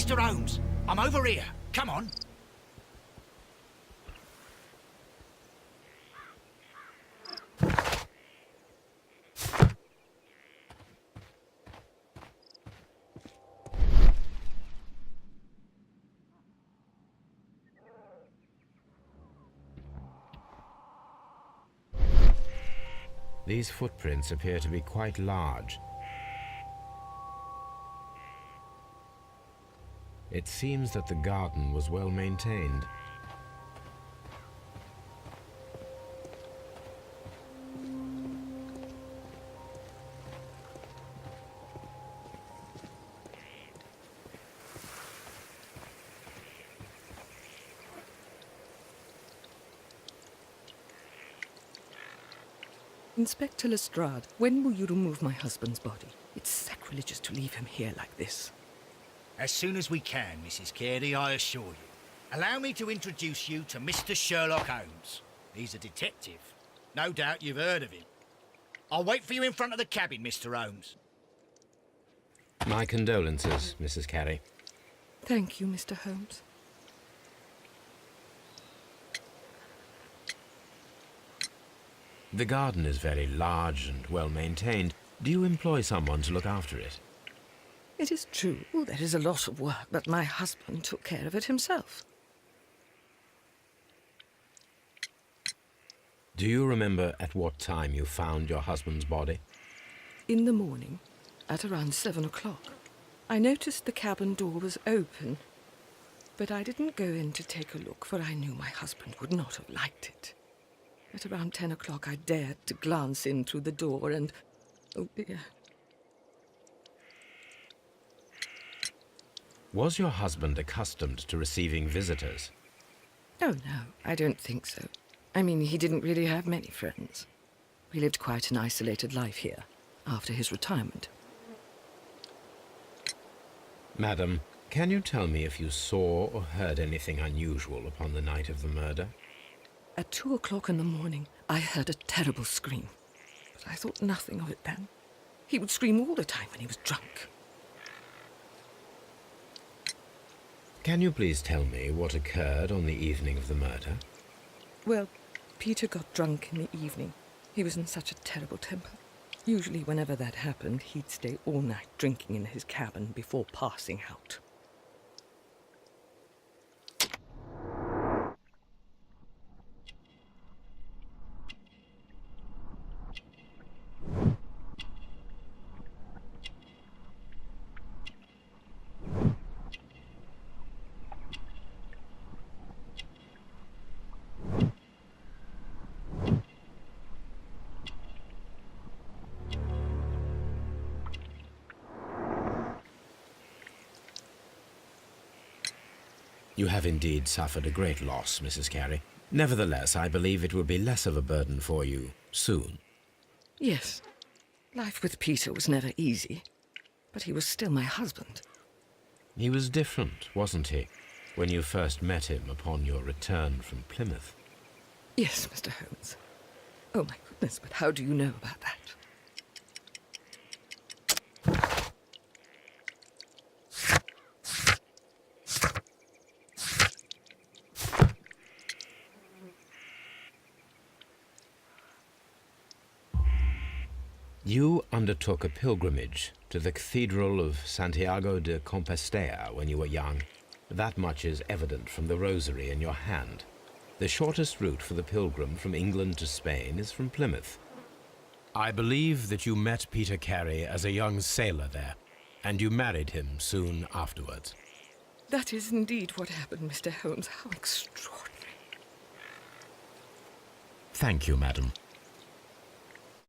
Mr. Holmes. I'm over here. Come on. These footprints appear to be quite large. It seems that the garden was well maintained. Inspector Lestrade, when will you remove my husband's body? It's sacrilegious to leave him here like this. As soon as we can, Mrs. Carey, I assure you. Allow me to introduce you to Mr. Sherlock Holmes. He's a detective. No doubt you've heard of him. I'll wait for you in front of the cabin, Mr. Holmes. My condolences, Mrs. Carey. Thank you, Mr. Holmes. The garden is very large and well maintained. Do you employ someone to look after it? It is true, there is a lot of work, but my husband took care of it himself. Do you remember at what time you found your husband's body? In the morning, at around 7 o'clock. I noticed the cabin door was open, but I didn't go in to take a look, for I knew my husband would not have liked it. At around 10 o'clock, I dared to glance in through the door and... oh dear. Was your husband accustomed to receiving visitors? Oh, no, I don't think so. I mean, he didn't really have many friends. We lived quite an isolated life here, after his retirement. Madam, can you tell me if you saw or heard anything unusual upon the night of the murder? At 2 o'clock in the morning, I heard a terrible scream, but I thought nothing of it then. He would scream all the time when he was drunk. Can you please tell me what occurred on the evening of the murder? Well, Peter got drunk in the evening. He was in such a terrible temper. Usually whenever that happened, he'd stay all night drinking in his cabin before passing out. You have indeed suffered a great loss, Mrs. Carey. Nevertheless, I believe it will be less of a burden for you soon. Yes. Life with Peter was never easy, but he was still my husband. He was different, wasn't he, when you first met him upon your return from Plymouth? Yes, Mr. Holmes. Oh, my goodness, but how do you know about that? You undertook a pilgrimage to the Cathedral of Santiago de Compostela when you were young. That much is evident from the rosary in your hand. The shortest route for the pilgrim from England to Spain is from Plymouth. I believe that you met Peter Carey as a young sailor there, and you married him soon afterwards. That is indeed what happened, Mr. Holmes. How extraordinary. Thank you, madam.